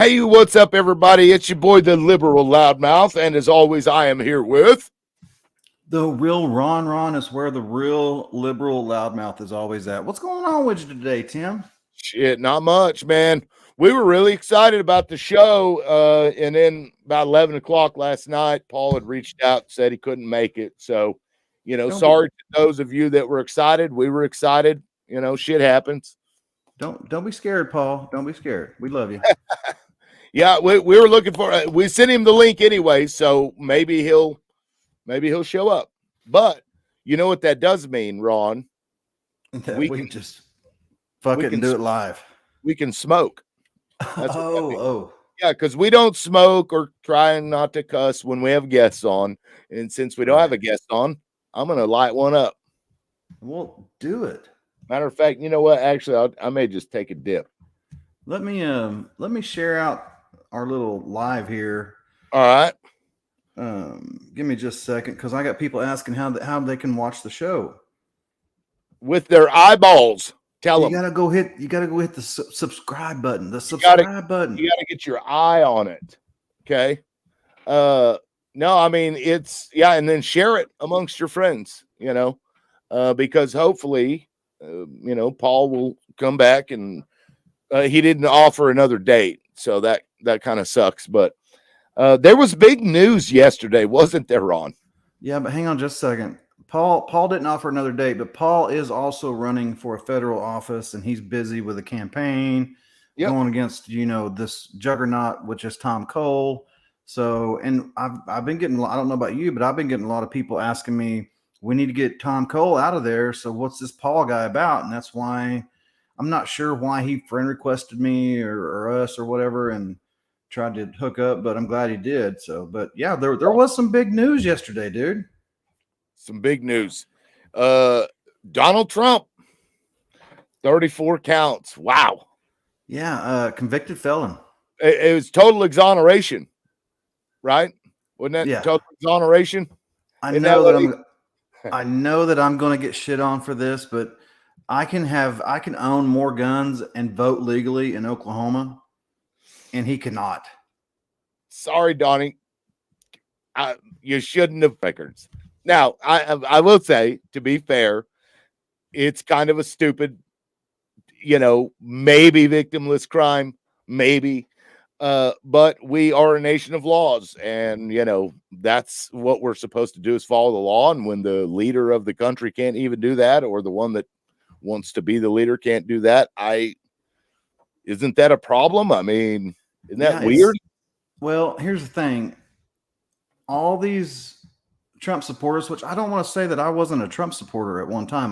Hey, what's up, everybody? It's your boy, the Liberal Loudmouth, and as always, I am here with The real Ron is where the real liberal loudmouth is always at. What's going on with you today, Tim? shit. Not much, man. We were really excited about the show, and then about 11 o'clock last night, Paul had reached out and said he couldn't make it. So, Don't be sorry to those of you that were excited. We were excited. Shit happens. don't be scared, Paul. Don't be scared. We love you. Yeah, we were looking for. We sent him the link anyway, so maybe he'll show up. But you know what that does mean, Ron? That We we can just fuck we it and can do it live. we can smoke. That's what that means. Oh. Yeah, because we don't smoke or trying not to cuss when we have guests on. And since we don't have Right. a guest on, I'm gonna light one up. Well, do it. Matter of fact, you know what? Actually, I may just take a dip. Let me share out our little live here. All right. Give me just a second because I got people asking how they can watch the show. With their eyeballs. Tell them. You gotta go hit the subscribe button. The You subscribe button. gotta get your eye on it. Okay. No, I mean and then share it amongst your friends, because hopefully Paul will come back and he didn't offer another date, so that kind of sucks. But there was big news yesterday, wasn't there, Ron? Yeah, but hang on just a second. Paul didn't offer another date, but Paul is also running for a federal office, and he's busy with a campaign going against this juggernaut, which is Tom Cole. So, and I've been getting, I don't know about you, but I've been getting a lot of people asking me, we need to get Tom Cole out of there. So what's this Paul guy about? And that's why I'm not sure why he friend requested me or us or whatever and tried to hook up, but I'm glad he did. So, but yeah, there was some big news yesterday, dude. Some big news. Donald Trump, 34 counts. Wow. Yeah, convicted felon. It was total exoneration, right? Wasn't that total exoneration? I know that I'm going to get shit on for this, but I can own more guns and vote legally in Oklahoma, and he cannot. Sorry, Donnie. You shouldn't have records. Now, I will say, to be fair, it's kind of a stupid, maybe victimless crime, maybe. But we are a nation of laws, and that's what we're supposed to do is follow the law. And when the leader of the country can't even do that, or the one that wants to be the leader can't do that, isn't that a problem? I mean, isn't that weird? Well, here's the thing. All these Trump supporters, which I don't want to say that I wasn't a Trump supporter at one time.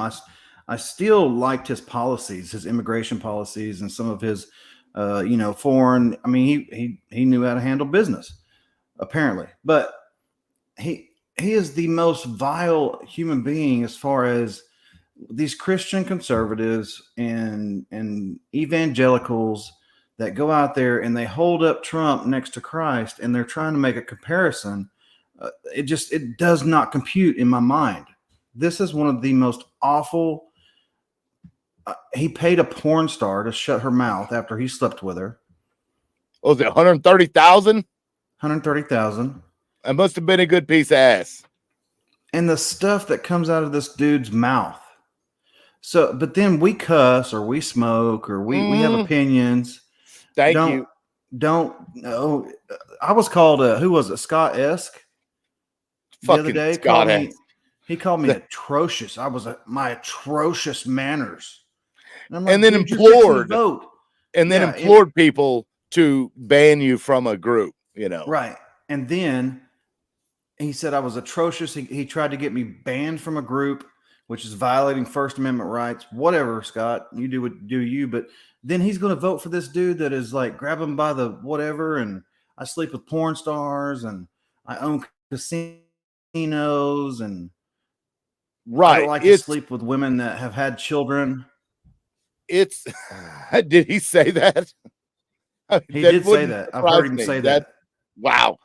I still liked his policies, his immigration policies, and some of his, foreign. I mean, he knew how to handle business, apparently. But he is the most vile human being as far as these Christian conservatives and evangelicals that go out there and they hold up Trump next to Christ and they're trying to make a comparison. It does not compute in my mind. This is one of the most awful. He paid a porn star to shut her mouth after he slept with her. Oh, was it 130,000? 130,000. That must have been a good piece of ass. And the stuff that comes out of this dude's mouth. So, but then we cuss or we smoke or we have opinions. Thank you. Don't know. I was called who was it? Scott Esk. The other day, he called me atrocious. I was my atrocious manners, and I'm like, and then implored people to ban you from a group. Right. And then he said I was atrocious. He tried to get me banned from a group, which is violating First Amendment rights. Whatever, Scott, you do what do you. But then he's going to vote for this dude that is like grab him by the whatever. And I sleep with porn stars, and I own casinos. And right, I don't like to sleep with women that have had children. Did he say that? He did say that. I've heard him say that. Wow.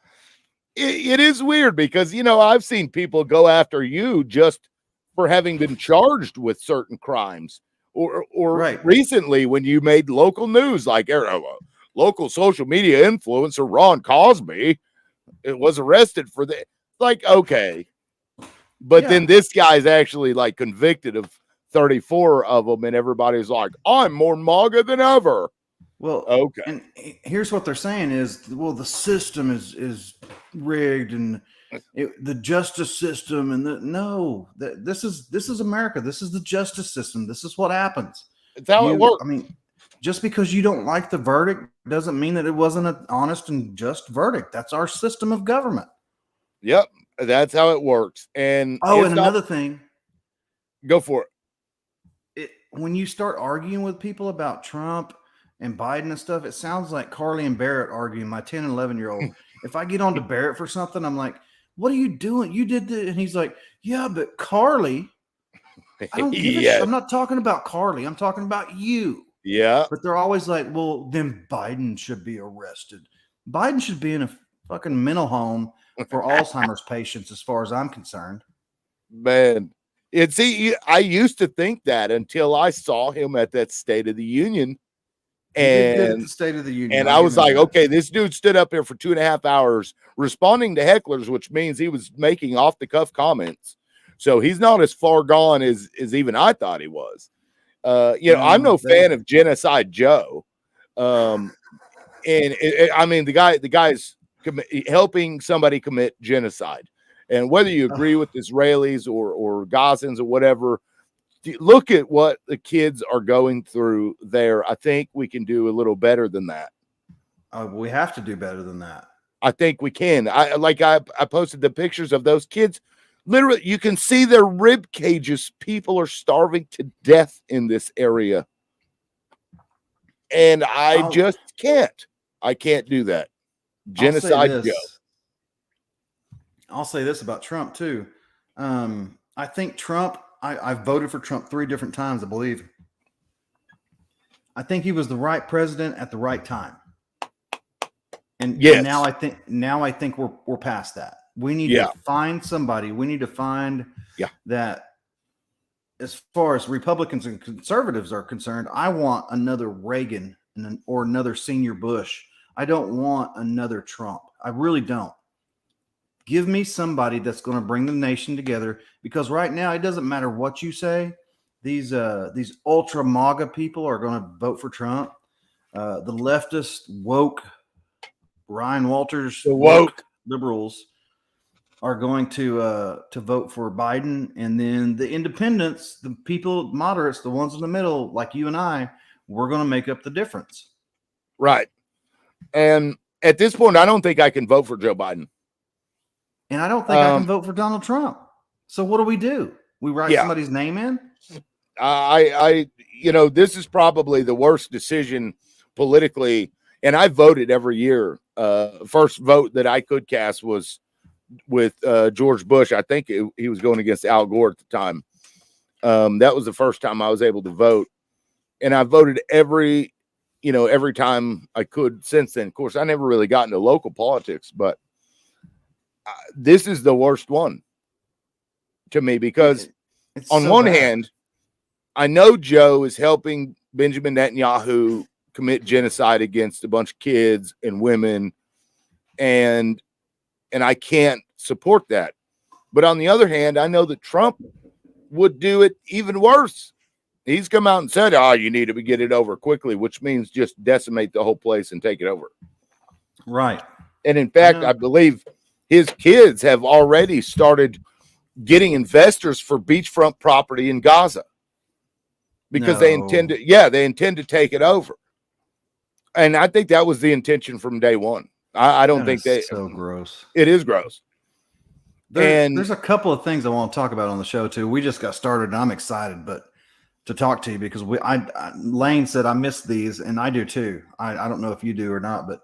It is weird because, I've seen people go after you just for having been charged with certain crimes or right. Recently when you made local news, like local social media influencer Ron Cosby was arrested for that. Like, okay. But then this guy's actually like convicted of 34 of them, and everybody's like, I'm more MAGA than ever. Well, okay. And here's what they're saying is, well, the system is rigged, and the justice system, and this is America. This is the justice system. This is what happens. It's how it works. I mean, just because you don't like the verdict doesn't mean that it wasn't an honest and just verdict. That's our system of government. Yep, that's how it works. And another thing, go for it. When you start arguing with people about Trump and Biden and stuff, it sounds like Carly and Barrett arguing, my 10 and 11-year-old. If I get on to Barrett for something, I'm like, what are you doing? You did this. And he's like, yeah, but Carly, I don't give a shit. I'm not talking about Carly. I'm talking about you. Yeah. But they're always like, well, then Biden should be arrested. Biden should be in a fucking mental home for Alzheimer's patients, as far as I'm concerned. Man, I used to think that until I saw him at that State of the Union. And the State of the Union. And I was like, okay, this dude stood up here for 2.5 hours responding to hecklers, which means he was making off the cuff comments. So he's not as far gone as even I thought he was. I'm no fan of Genocide Joe. I mean, the guy's helping somebody commit genocide. And whether you agree with Israelis or Gazans or whatever, look at what the kids are going through there. I think we can do a little better than that. We have to do better than that. I think we can. I posted the pictures of those kids. Literally, you can see their rib cages. People are starving to death in this area. And I just can't. I can't do that. Genocide Joe. I'll say this about Trump, too. I think Trump, I've voted for Trump 3 different times, I believe. I think he was the right president at the right time. And now I think we're past that. We need to find somebody. We need to find that, as far as Republicans and conservatives are concerned, I want another Reagan or another senior Bush. I don't want another Trump. I really don't. Give me somebody that's going to bring the nation together, because right now it doesn't matter what you say. These ultra MAGA people are going to vote for Trump. The leftist woke Ryan Walters, the woke liberals are going to vote for Biden, and then the independents, the people, moderates, the ones in the middle, like you and I, we're going to make up the difference. Right. And at this point, I don't think I can vote for Joe Biden. And I don't think I can vote for Donald Trump. So what do? We write somebody's name in? This is probably the worst decision politically. And I voted every year. First vote that I could cast was with George Bush. I think he was going against Al Gore at the time. That was the first time I was able to vote. And I voted every time I could since then. Of course, I never really got into local politics, but this is the worst one to me, because on one hand, I know Joe is helping Benjamin Netanyahu commit genocide against a bunch of kids and women, and I can't support that. But on the other hand, I know that Trump would do it even worse. He's come out and said, you need to get it over quickly, which means just decimate the whole place and take it over. Right. And in fact, I believe his kids have already started getting investors for beachfront property in Gaza, because they intend to take it over. And I think that was the intention from day one. I don't think so gross. It is gross. There's a couple of things I want to talk about on the show too. We just got started and I'm excited, but to talk to you, because Lane said I missed these, and I do too. I don't know if you do or not, but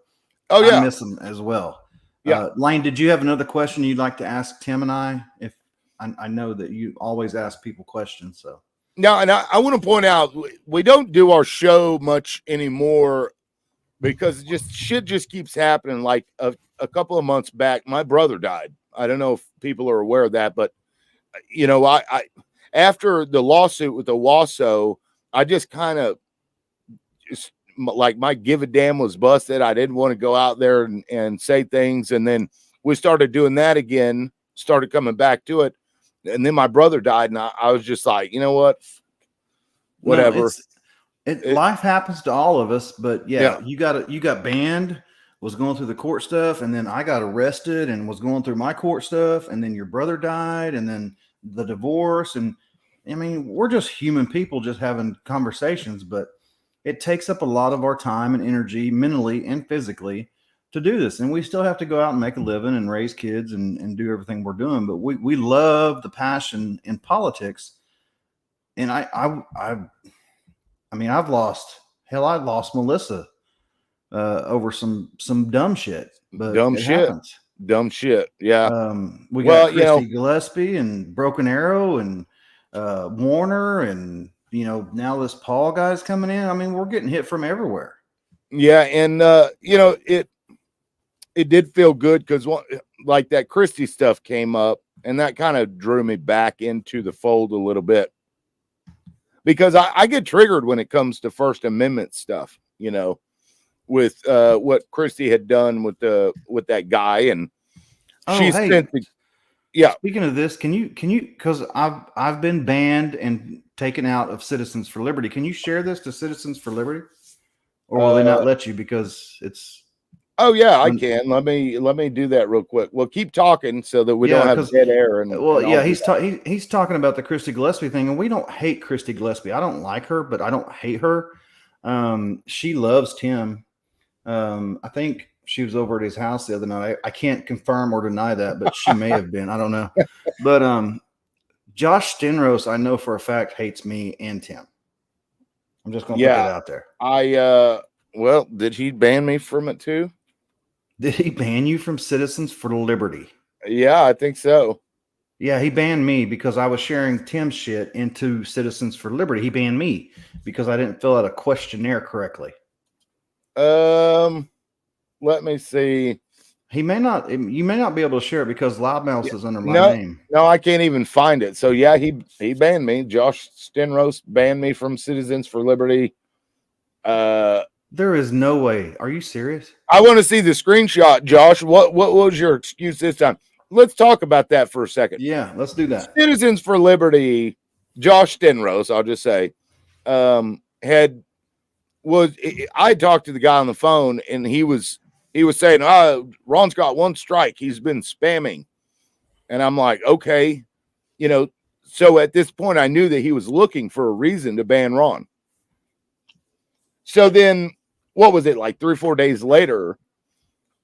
I miss them as well. Yeah. Lane, did you have another question you'd like to ask Tim and I? If I know that you always ask people questions, so. No, and I want to point out, we don't do our show much anymore because shit just keeps happening. Like a couple of months back, my brother died. I don't know if people are aware of that, but I after the lawsuit with the WASO, I just kind of like my give a damn was busted. I didn't want to go out there and say things. And then we started doing that again, started coming back to it. And then my brother died, and I was just like, you know what? Whatever. Life happens to all of us, but Yeah. you got banned, was going through the court stuff, and then I got arrested and was going through my court stuff, and then your brother died, and then the divorce. And I mean, we're just human people just having conversations, but it takes up a lot of our time and energy, mentally and physically, to do this. And we still have to go out and make a living and raise kids and do everything we're doing. But we love the passion in politics. And I mean, I've lost Melissa over some dumb shit, but it happens. Dumb shit. Yeah. We got Christy Gillespie and Broken Arrow and Warner, and now this Paul guy's coming in. I mean, we're getting hit from everywhere. Yeah, and it did feel good because like that Christie stuff came up, and that kind of drew me back into the fold a little bit, because I get triggered when it comes to First Amendment stuff, with what Christie had done with that guy, and yeah. Speaking of this, can you because I've been banned and taken out of Citizens for Liberty. Can you share this to Citizens for Liberty, or will they not let you because it's? Oh yeah, I can. Let me do that real quick. Well, keep talking so that we don't have dead air. He's talking about the Christy Gillespie thing, and we don't hate Christy Gillespie. I don't like her, but I don't hate her. She loves Tim. I think she was over at his house the other night. I can't confirm or deny that, but she may have been. I don't know. But Josh Stenros, I know for a fact, hates me and Tim. I'm just going to put that out there. Well, did he ban me from it too? Did he ban you from Citizens for Liberty? Yeah, I think so. Yeah, he banned me because I was sharing Tim's shit into Citizens for Liberty. He banned me because I didn't fill out a questionnaire correctly. Let me see. You may not be able to share it because Loudmouth is under my name. No, I can't even find it. So yeah, he banned me. Josh Stenros banned me from Citizens for Liberty. There is no way. Are you serious? I want to see the screenshot, Josh. What was your excuse this time? Let's talk about that for a second. Yeah, let's do that. Citizens for Liberty, Josh Stenros, I'll just say, I talked to the guy on the phone, and he was saying, Ron's got one strike. He's been spamming. And I'm like, okay. So at this point, I knew that he was looking for a reason to ban Ron. So then, what was it, like 3 or 4 days later,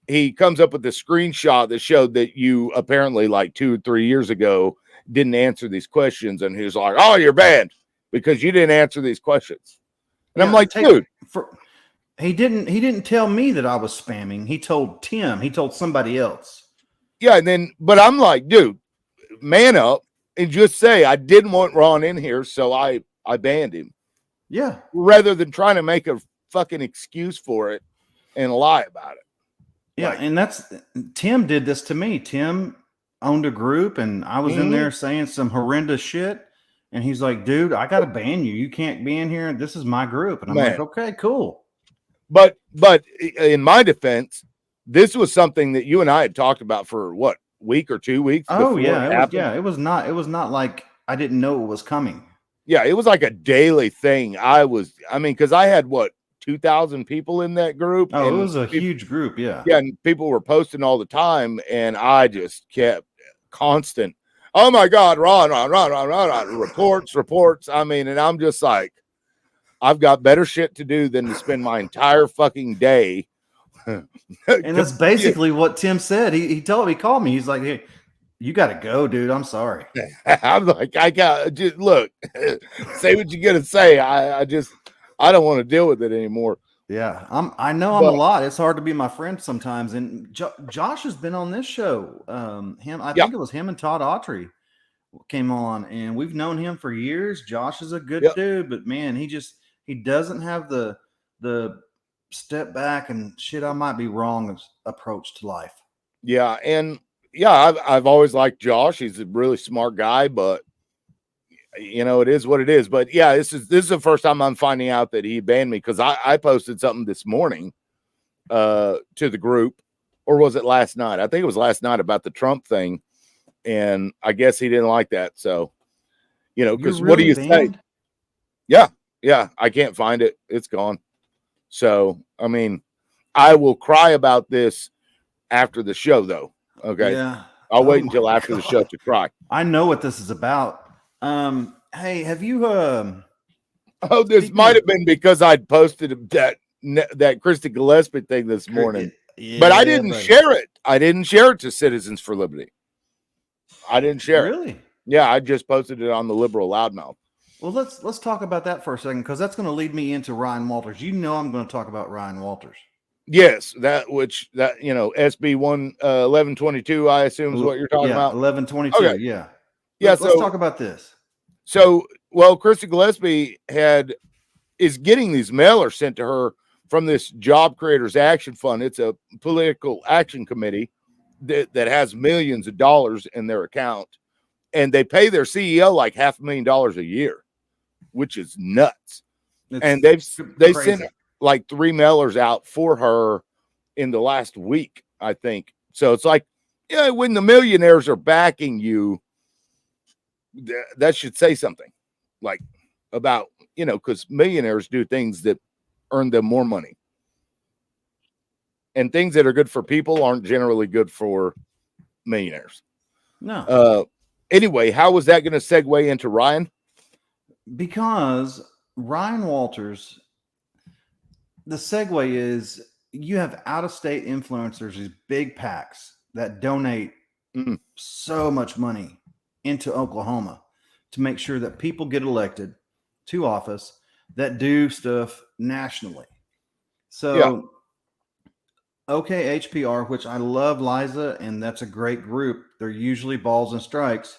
he comes up with the screenshot that showed that you apparently like 2 or 3 years ago didn't answer these questions. And he was like, oh, you're banned because you didn't answer these questions. And I'm like, dude. He didn't tell me that I was spamming. He told Tim. He told somebody else. Yeah, but I'm like, dude, man up and just say I didn't want Ron in here, so I banned him. Yeah. Rather than trying to make a fucking excuse for it and lie about it. Yeah, and Tim did this to me. Tim owned a group, and I was in there saying some horrendous shit, and he's like, dude, I got to ban you. You can't be in here. This is my group. And I'm like, okay, cool. But in my defense, this was something that you and I had talked about for what, week or 2 weeks? Oh yeah, it was not like I didn't know it was coming. Yeah, it was like a daily thing. Because I had 2,000 people in that group. Oh, it was a huge group. Yeah. Yeah, and people were posting all the time, and I just kept constant. Oh my God, Ron, reports. And I'm just like, I've got better shit to do than to spend my entire fucking day. And that's basically what Tim said. He called me. He's like, hey, you got to go, dude. I'm sorry. I'm like, look, say what you got to say. I don't want to deal with it anymore. Yeah, I know I'm a lot. It's hard to be my friend sometimes. And Josh has been on this show. I think it was him and Todd Autry came on, and we've known him for years. Josh is a good dude, but man, he doesn't have the step back and shit, I might be wrong approach to life. Yeah, and yeah, I've always liked Josh. He's a really smart guy, but it is what it is. But yeah, this is the first time I'm finding out that he banned me, because I posted something this morning to the group, or was it last night? I think it was last night, about the Trump thing, and I guess he didn't like that. So, because what do you say? Yeah, I can't find it. It's gone. So, I mean, I will cry about this after the show, though. Okay. Yeah. I'll wait until after the show to cry. I know what this is about. Hey, have you this might have been because I'd posted that Christy Gillespie thing this morning. Yeah, but I didn't share it. I didn't share it to Citizens for Liberty. I didn't share it. Really? Yeah, I just posted it on the Liberal Loudmouth. Well, let's talk about that for a second, because that's going to lead me into Ryan Walters. I'm going to talk about Ryan Walters. Yes, SB 1122, I assume is what you're talking about. 1122. Okay. Yeah. Yeah. Let's talk about this. So, Christy Gillespie is getting these mailers sent to her from this Job Creators Action Fund. It's a political action committee that has millions of dollars in their account, and they pay their CEO like $500,000 a year, which is nuts. And they sent like 3 mailers out for her in the last week, I think. So it's like, when the millionaires are backing you, that should say something, like, about, because millionaires do things that earn them more money, and things that are good for people aren't generally good for millionaires. No. Anyway, how was that going to segue into Ryan? Because Ryan Walters, the segue is, you have out-of-state influencers, these big PACs that donate so much money into Oklahoma to make sure that people get elected to office that do stuff nationally. So, okay, HPR, which I love Liza, and that's a great group. They're usually balls and strikes.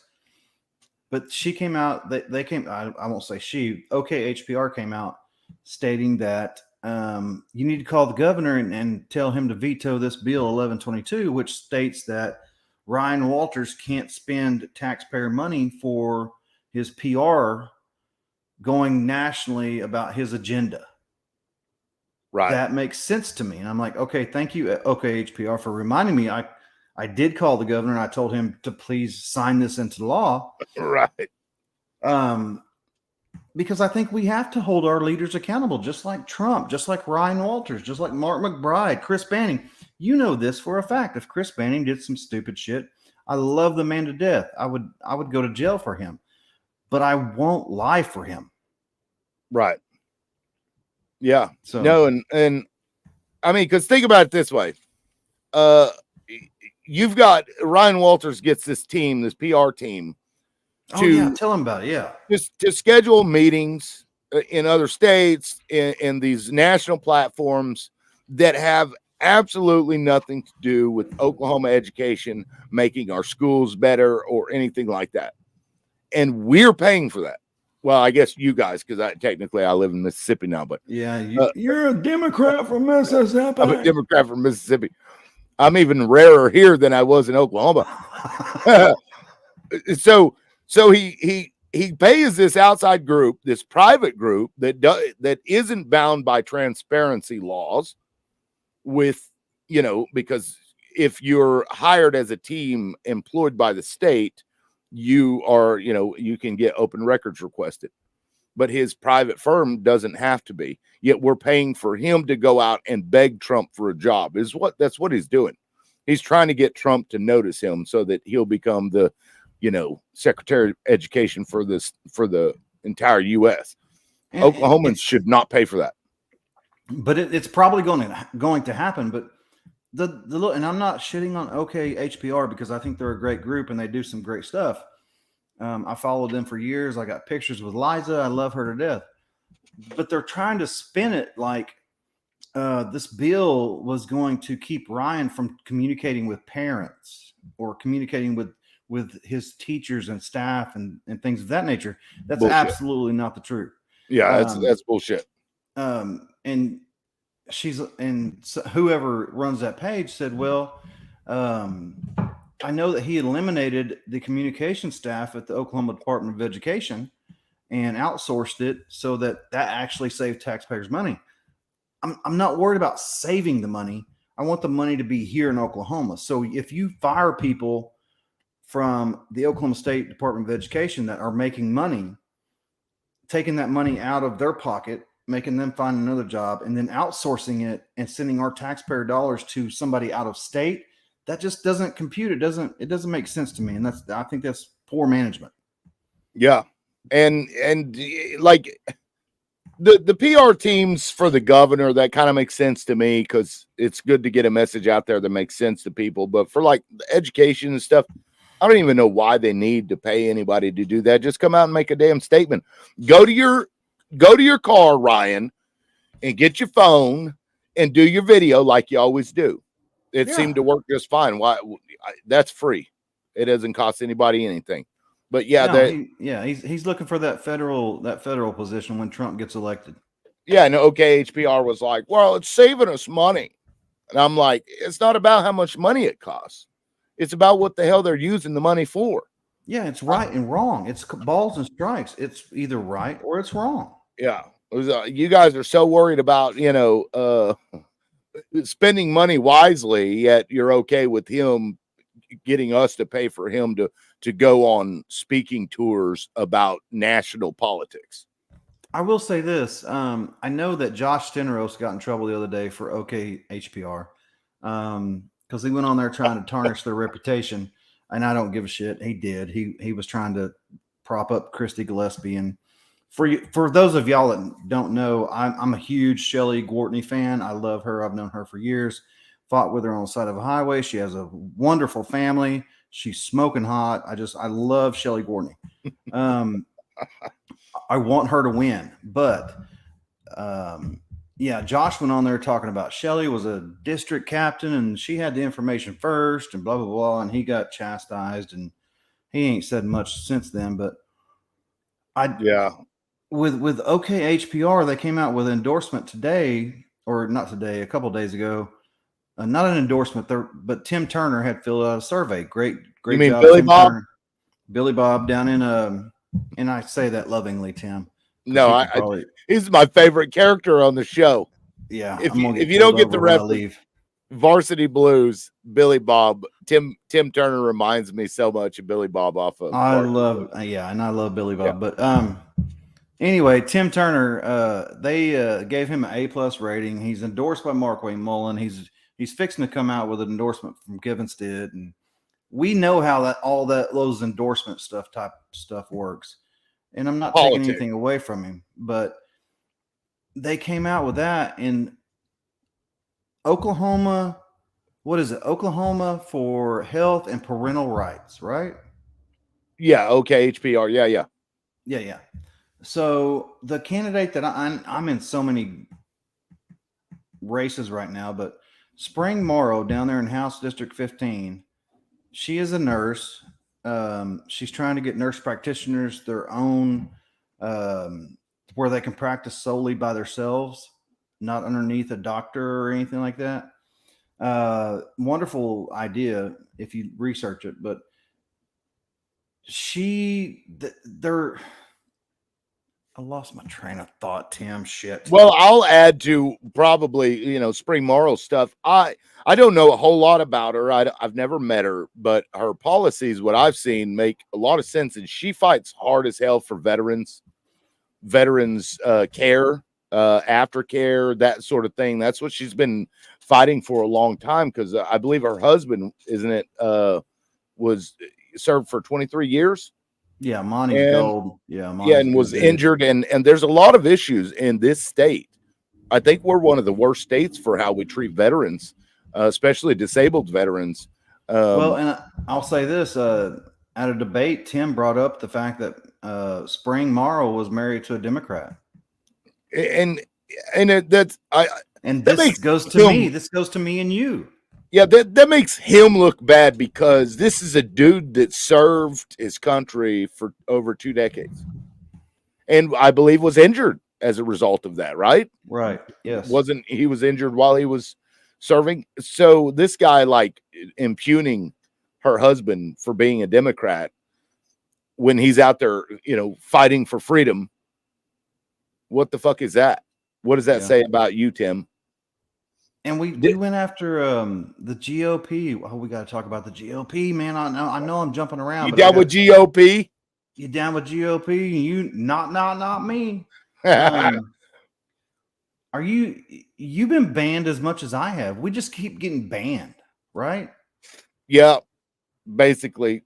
But she came out, they came, I won't say she, okay, HPR came out stating that you need to call the governor and tell him to veto this bill 1122, which states that Ryan Walters can't spend taxpayer money for his PR going nationally about his agenda. Right. That makes sense to me. And I'm like, okay, thank you, okay, HPR, for reminding me. I did call the governor and I told him to please sign this into law. Right. Because I think we have to hold our leaders accountable, just like Trump, just like Ryan Walters, just like Mark McBride, Chris Banning. You know this for a fact. If Chris Banning did some stupid shit, I love the man to death. I would go to jail for him, but I won't lie for him. Right. Yeah. So no, and I mean, because think about it this way. You've got Ryan Walters gets this team, this PR team, tell him about it. Yeah. Just to schedule meetings in other states, in these national platforms that have absolutely nothing to do with Oklahoma education, making our schools better or anything like that. And we're paying for that. Well, I guess you guys, because I live in Mississippi now, but yeah, you're a Democrat from Mississippi. I'm a Democrat from Mississippi. I'm even rarer here than I was in Oklahoma. So he pays this outside group, this private group that isn't bound by transparency laws with, because if you're hired as a team employed by the state, you are, you can get open records requested, but his private firm doesn't have to be. Yet we're paying for him to go out and beg Trump for a job. That's what he's doing. He's trying to get Trump to notice him so that he'll become the, Secretary of Education for the entire U.S. Oklahomans should not pay for that. But it's probably going to happen. But and I'm not shitting on OK HPR, because I think they're a great group and they do some great stuff. I followed them for years. I got pictures with Liza. I love her to death. But they're trying to spin it like this bill was going to keep Ryan from communicating with parents or communicating with his teachers and staff and things of that nature. That's bullshit. Absolutely not the truth. Yeah, that's bullshit. And whoever runs that page said, well, I know that he eliminated the communication staff at the Oklahoma Department of Education and outsourced it so that actually saved taxpayers money. I'm not worried about saving the money. I want the money to be here in Oklahoma. So if you fire people from the Oklahoma State Department of Education that are making money, taking that money out of their pocket, making them find another job, and then outsourcing it and sending our taxpayer dollars to somebody out of state, that just doesn't compute. It doesn't make sense to me. And I think that's poor management. Yeah. And like the PR teams for the governor, that kind of makes sense to me because it's good to get a message out there that makes sense to people. But for like education and stuff, I don't even know why they need to pay anybody to do that. Just come out and make a damn statement. Go to your car, Ryan, and get your phone and do your video like you always do. It seemed to work just fine. Why? That's free. It doesn't cost anybody anything. But he's looking for that federal position when Trump gets elected. Yeah, and OKHPR was like, well, it's saving us money. And I'm like, it's not about how much money it costs. It's about what the hell they're using the money for. Yeah, it's right and wrong. It's balls and strikes. It's either right or it's wrong. Yeah. You guys are so worried about, spending money wisely, yet you're okay with him getting us to pay for him to go on speaking tours about national politics. I will say this. I know that Josh Steneros got in trouble the other day for OKHPR because he went on there trying to tarnish their reputation, and I don't give a shit. He did. He was trying to prop up Christy Gillespie. And for those of y'all that don't know, I'm a huge Shelley Gwartney fan. I love her. I've known her for years. Fought with her on the side of a highway. She has a wonderful family. She's smoking hot. I love Shelley Gwartney. I want her to win, but Josh went on there talking about Shelley was a district captain and she had the information first and blah, blah, blah. And he got chastised and he ain't said much since then, but with OKHPR, they came out with an endorsement today, or not today, a couple of days ago. Not an endorsement, but Tim Turner had filled out a survey. Great you mean job, Billy Tim Bob? Turner. Billy Bob down in and I say that lovingly, Tim. No, he's my favorite character on the show. Yeah, if you don't get the leave Varsity Blues, Billy Bob, Tim Turner reminds me so much of Billy Bob off of. and I love Billy Bob. Yeah. But anyway, Tim Turner, they gave him an A+ rating. He's endorsed by Mark Wayne Mullen. He's fixing to come out with an endorsement from Kevin Stitt, and we know how those endorsement type stuff works. And I'm not taking anything away from him, but they came out with that in Oklahoma. What is it? Oklahoma for Health and Parental Rights, right? Yeah. Okay. HPR. Yeah. So the candidate that I'm in so many races right now, but Spring Morrow down there in House District 15, she is a nurse. She's trying to get nurse practitioners their own, where they can practice solely by themselves, not underneath a doctor or anything like that. Wonderful idea if you research it, but I lost my train of thought, Tim. Shit. Well, I'll add to probably, Spring Morrow stuff. I don't know a whole lot about her. I've never met her, but her policies, what I've seen, make a lot of sense. And she fights hard as hell for veterans care, aftercare, that sort of thing. That's what she's been fighting for a long time. Cause I believe her husband, was served for 23 years. Yeah, Monty's gold. Yeah, and was injured, and there's a lot of issues in this state. I think we're one of the worst states for how we treat veterans, especially disabled veterans. And I'll say this: at a debate, Tim brought up the fact that Spring Morrow was married to a Democrat, and this goes to me and you. Yeah, that makes him look bad because this is a dude that served his country for over 2 decades. And I believe was injured as a result of that, right? Right. Yes. He was injured while he was serving. So this guy, like, impugning her husband for being a Democrat, when he's out there, fighting for freedom. What the fuck is that? What does that say about you, Tim? And we went after the GOP. Oh, we got to talk about the GOP, man. I know I'm jumping around. You down with GOP? You down with GOP? You not me. Are you've been banned as much as I have? We just keep getting banned, right? Yeah, basically.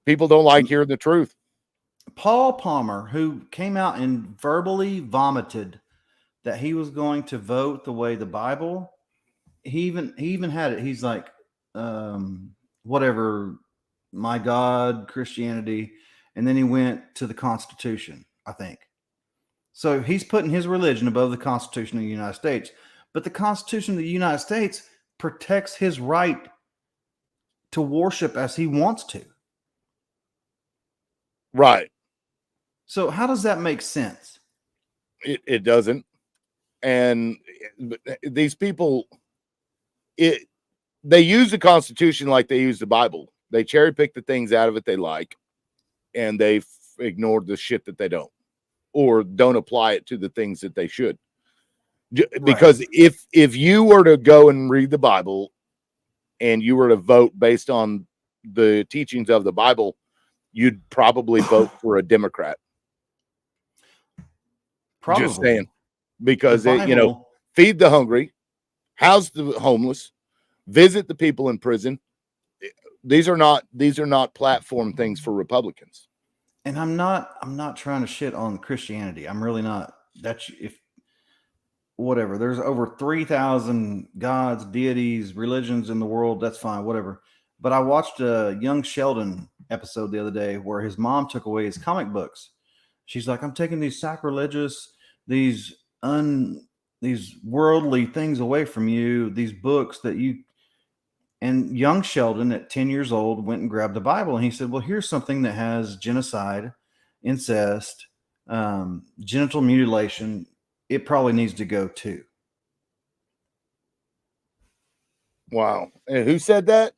People don't like hearing the truth. Paul Palmer, who came out and verbally vomited that he was going to vote the way the Bible, he even had it. He's like, whatever, my God, Christianity. And then he went to the Constitution, I think. So he's putting his religion above the Constitution of the United States. But the Constitution of the United States protects his right to worship as he wants to. Right. So how does that make sense? It doesn't. And these people, they use the Constitution like they use the Bible. They cherry pick the things out of it they like, and they've ignored the shit that they don't, or don't apply it to the things that they should. Because if you were to go and read the Bible and you were to vote based on the teachings of the Bible, you'd probably vote for a Democrat. Probably. Just saying. Because feed the hungry, house the homeless, visit the people in prison. These are not platform things for Republicans. And I'm not trying to shit on Christianity. I'm really not. That's if whatever. There's over 3,000 gods, deities, religions in the world. That's fine, whatever. But I watched a Young Sheldon episode the other day where his mom took away his comic books. She's like, I'm taking these sacrilegious, these worldly things away from you, these books that you. And young Sheldon at 10 years old went and grabbed the Bible, and he said, well, here's something that has genocide, incest, genital mutilation. It probably needs to go too. Wow. And who said that?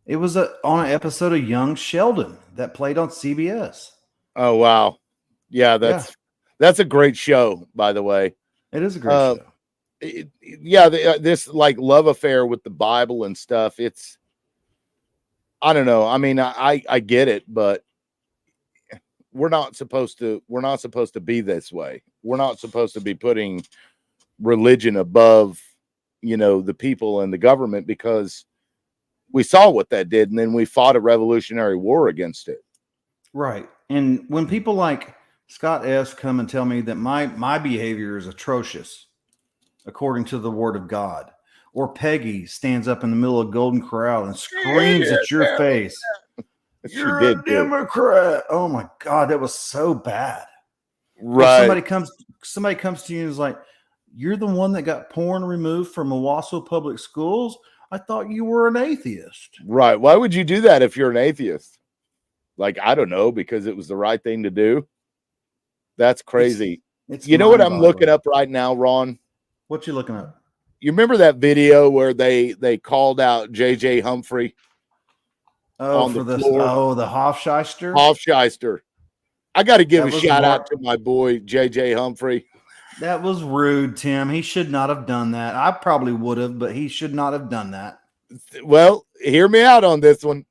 It was on an episode of Young Sheldon that played on CBS. Oh, wow. Yeah, that's a great show, by the way. It is a great show. This like love affair with the Bible and stuff. It's, I don't know. I mean, I get it, but we're not supposed to be this way. We're not supposed to be putting religion above, the people and the government, because we saw what that did. And then we fought a revolutionary war against it. Right. And when people like Scott S. come and tell me that my behavior is atrocious, according to the word of God, or Peggy stands up in the middle of Golden Corral and screams at your face, you're a Democrat. Oh my God, that was so bad. Right. Somebody comes to you and is like, you're the one that got porn removed from Owasso Public Schools? I thought you were an atheist. Right. Why would you do that if you're an atheist? Like, I don't know, because it was the right thing to do. That's crazy. It's you know what I'm looking up right now, Ron? What you looking up? You remember that video where they called out JJ Humphrey? Oh, for the Hofschister? Hofschister. I got to give a shout out to my boy JJ Humphrey. That was rude, Tim. He should not have done that. I probably would have, but he should not have done that. Well, hear me out on this one.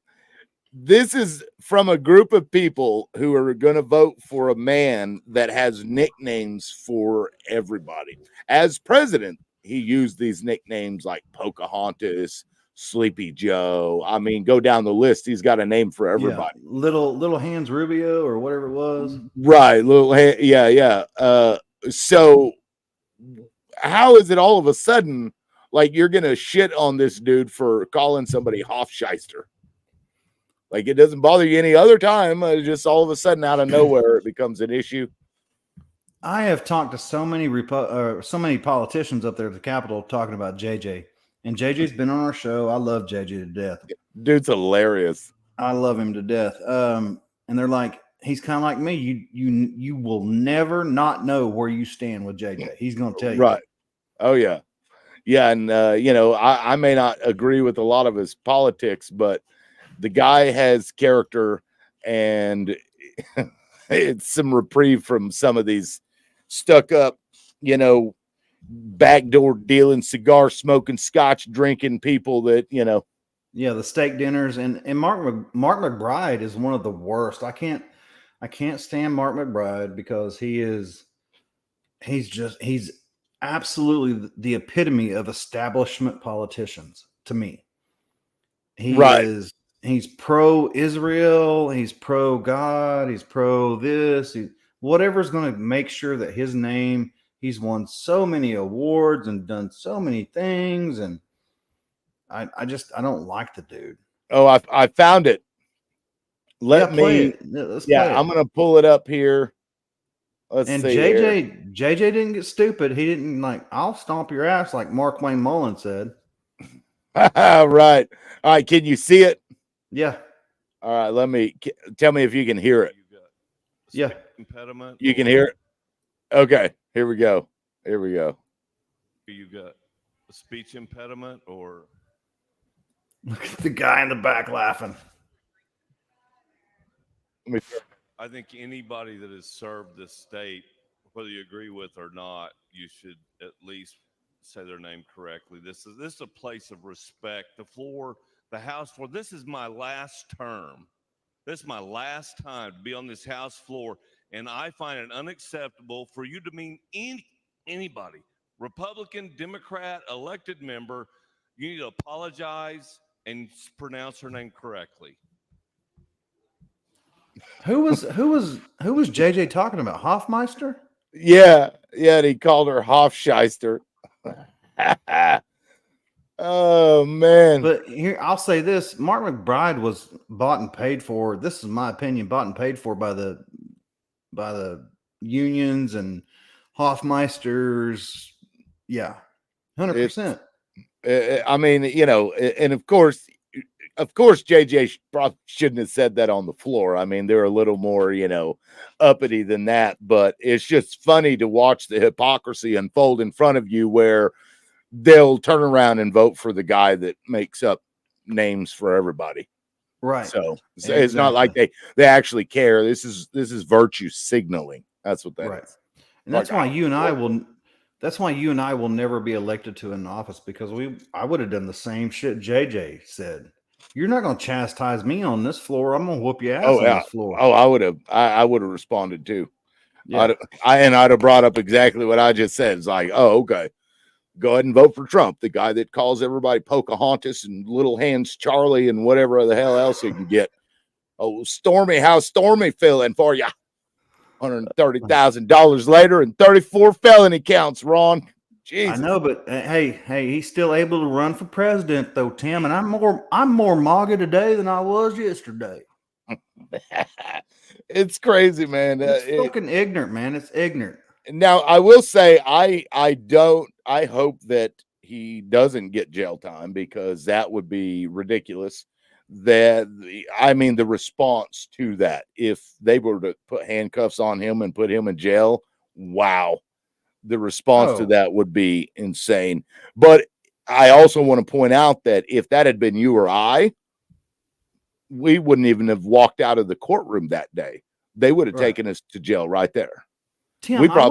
This is from a group of people who are going to vote for a man that has nicknames for everybody. As president, he used these nicknames like Pocahontas, Sleepy Joe. I mean, go down the list. He's got a name for everybody. Yeah. Little Hands Rubio or whatever it was. Right. Yeah. So how is it all of a sudden like you're going to shit on this dude for calling somebody Hofschister? Like, it doesn't bother you any other time. Just all of a sudden, out of nowhere, it becomes an issue. I have talked to so many politicians up there at the Capitol talking about JJ. And JJ's been on our show. I love JJ to death. Dude's hilarious. I love him to death. And they're like, he's kind of like me. You will never not know where you stand with JJ. He's going to tell you. Right. Oh, yeah. Yeah. And, I may not agree with a lot of his politics, but the guy has character, and it's some reprieve from some of these stuck up, you know, backdoor dealing, cigar smoking, scotch drinking people that, you know. Yeah, the steak dinners and Mark McBride is one of the worst. I can't stand Mark McBride because he's absolutely the epitome of establishment politicians to me. Right. He's pro Israel, he's pro God, he's pro this, whatever's going to make sure that his name, he's won so many awards and done so many things, and I don't like the dude. Oh, I found it. Let's play I'm it. gonna pull it up here. Let's And see here. JJ didn't get stupid. He didn't like, I'll stomp your ass like Mark Wayne Mullen said. Right. All right. Can you see it? Yeah. All right. Tell me if you can hear it. Yeah. Impediment. You can hear it. Okay. Here we go. You got a speech impediment, or Look at the guy in the back laughing. I think anybody that has served this state, whether you agree with or not, you should at least say their name correctly. This is a place of respect. The House floor. This is my last term. This is my last time to be on this House floor, and I find it unacceptable for you to mean anybody, Republican, Democrat, elected member. You need to apologize and pronounce her name correctly. Who was JJ talking about? Hoffmeister? Yeah. And he called her Hofscheister. Oh man. But here, I'll say this: Mark McBride was bought and paid for. This is my opinion: bought and paid for by the unions and Hoffmeisters. Yeah, 100%. I mean, you know, and of course, JJ probably shouldn't have said that on the floor. I mean, they're a little more, you know, uppity than that. But it's just funny to watch the hypocrisy unfold in front of you, where they'll turn around and vote for the guy that makes up names for everybody. Right. So it's not like they actually care. This is virtue signaling. That's what that is. And that's why you and I will. That's why you and I will never be elected to an office, because I would have done the same shit JJ said. You're not going to chastise me on this floor. I'm going to whoop your ass on this floor. Oh, I would have responded too. Yeah. I'd have brought up exactly what I just said. It's like, oh, okay. Go ahead and vote for Trump, the guy that calls everybody Pocahontas and Little Hands Charlie and whatever the hell else he can get. Oh, Stormy, how's Stormy feeling for you? $130,000 later and 34 felony counts, Ron. Jesus. I know, but hey, he's still able to run for president, though, Tim. And I'm more MAGA today than I was yesterday. It's crazy, man. It's fucking ignorant, man. It's ignorant. Now, I will say, I hope that he doesn't get jail time, because that would be ridiculous. The response to that, if they were to put handcuffs on him and put him in jail, wow, the response to that would be insane. But I also want to point out that if that had been you or I, we wouldn't even have walked out of the courtroom that day. They would have taken us to jail right there. Tim, I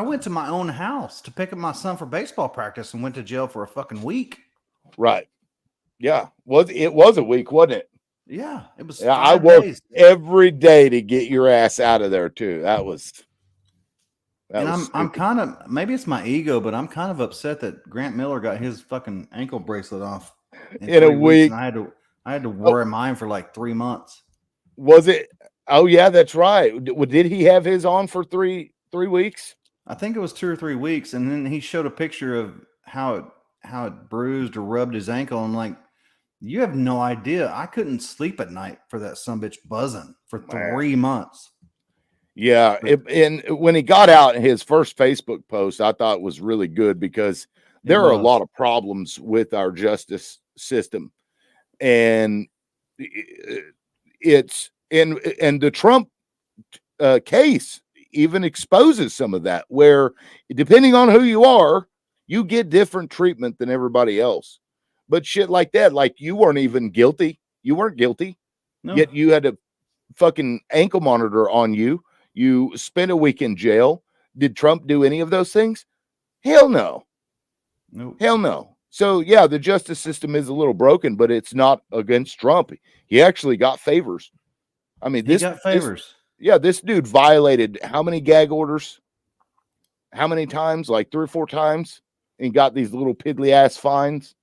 went to my own house to pick up my son for baseball practice and went to jail for a fucking week. Right. Yeah. It was a week, wasn't it? Yeah. It was. Yeah, I worked every day to get your ass out of there too. I'm kind of, maybe it's my ego, but I'm kind of upset that Grant Miller got his fucking ankle bracelet off in a week. And I had to wear mine for like 3 months. Was it? Oh yeah, that's right. Did he have his on for three weeks? I think it was 2 or 3 weeks, and then he showed a picture of how it bruised or rubbed his ankle. I'm like, you have no idea. I couldn't sleep at night for that sumbitch buzzing for 3 months. Yeah, and when he got out, his first Facebook post, I thought was really good, because there are a lot of problems with our justice system, and it's and the Trump case even exposes some of that, where depending on who you are, you get different treatment than everybody else. But shit like that, like you weren't even guilty. You weren't guilty. No. Yet you had to fucking ankle monitor on you. You spent a week in jail. Did Trump do any of those things? Hell no. Nope. Hell no. So yeah, the justice system is a little broken, but it's not against Trump. He actually got favors. I mean, He got favors. This dude violated how many gag orders? How many times? Like 3 or 4 times, and got these little piddly ass fines.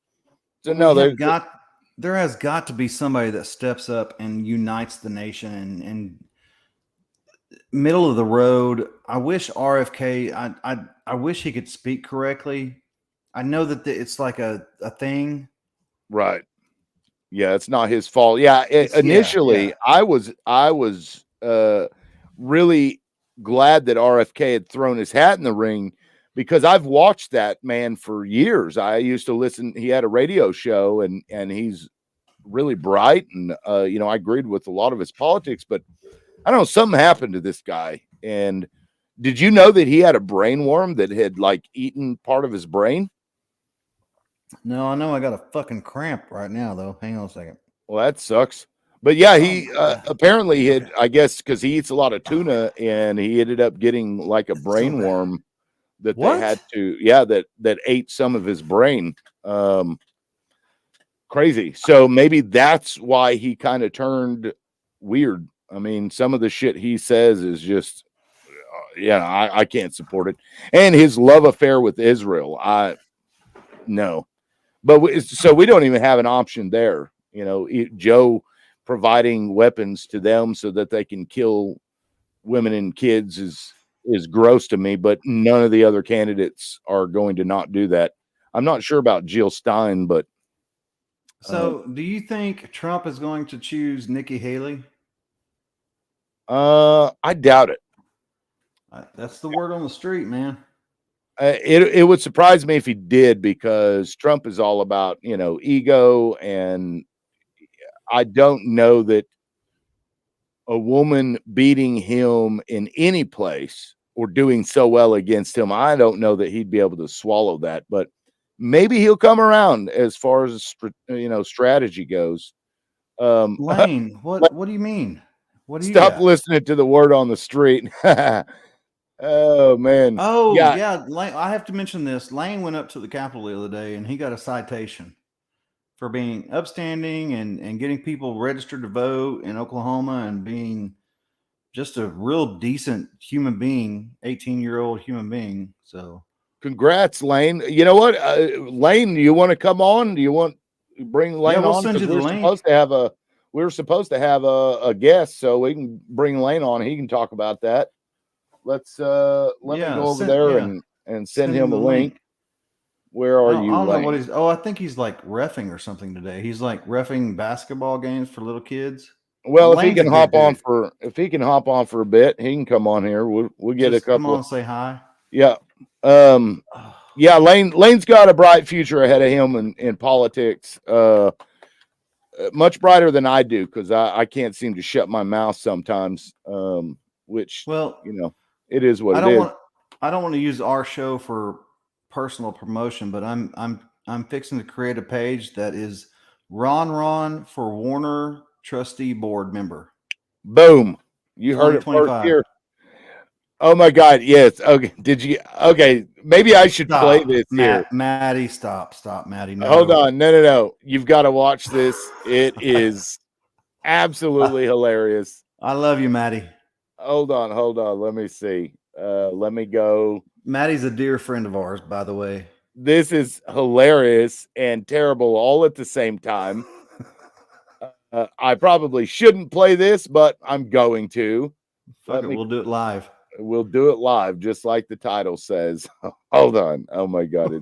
So no, there has got to be somebody that steps up and unites the nation and middle of the road. I wish RFK. I wish he could speak correctly. I know that it's like a thing, right. Yeah, it's not his fault. Yeah, initially I was really glad that RFK had thrown his hat in the ring, because I've watched that man for years. I used to listen. He had a radio show, and he's really bright, and I agreed with a lot of his politics, but I don't know, something happened to this guy. And did you know that he had a brain worm that had like eaten part of his brain? No, I know I got a fucking cramp right now, though. Hang on a second. Well, that sucks. But yeah, he apparently had, I guess, because he eats a lot of tuna, and he ended up getting like a brain worm that they had to, that ate some of his brain. Crazy. So maybe that's why he kind of turned weird. I mean, some of the shit he says is just, I can't support it. And his love affair with Israel, no. But so we don't even have an option there. Joe providing weapons to them so that they can kill women and kids is gross to me, but none of the other candidates are going to not do that. I'm not sure about Jill Stein, but so do you think Trump is going to choose Nikki Haley? I doubt it. That's the word on the street, man. It would surprise me if he did, because Trump is all about, ego, and I don't know that a woman beating him in any place or doing so well against him, I don't know that he'd be able to swallow that. But maybe he'll come around as far as strategy goes. Lane, what do you mean? What do you stop listening to the word on the street? Oh man. Oh yeah. Lane, I have to mention this. Lane went up to the Capitol the other day, and he got a citation for being upstanding and getting people registered to vote in Oklahoma, and being just a real decent human being, 18-year-old human being. So congrats, Lane. You know what, Lane, do you want to come on? Do you want to bring Lane we'll on? Send you the link. We're supposed to have a guest, so we can bring Lane on. He can talk about that. Let me go over there and send him a link. Where are you? I don't know what he's. Oh, I think he's like reffing or something today. He's like reffing basketball games for little kids. Well, if he can hop on for a bit, he can come on here. We'll get a couple. Come on, and say hi. Yeah. Yeah. Lane's got a bright future ahead of him in politics. Much brighter than I do, because I can't seem to shut my mouth sometimes. Which, it is what it is. I don't want to use our show for personal promotion, but I'm fixing to create a page that is Ron for Warner trustee board member. Boom. You heard it first here. Oh my God. Yes. Okay. Okay. Maybe I should play this here. Maddie, stop, Maddie. No. Hold on. No. You've got to watch this. It is absolutely hilarious. I love you, Maddie. Hold on. Let me see. Let me go. Maddie's a dear friend of ours, by the way. This is hilarious and terrible all at the same time. I probably shouldn't play this, but I'm going to. We'll do it live. We'll do it live, just like the title says. Hold on. Oh my God,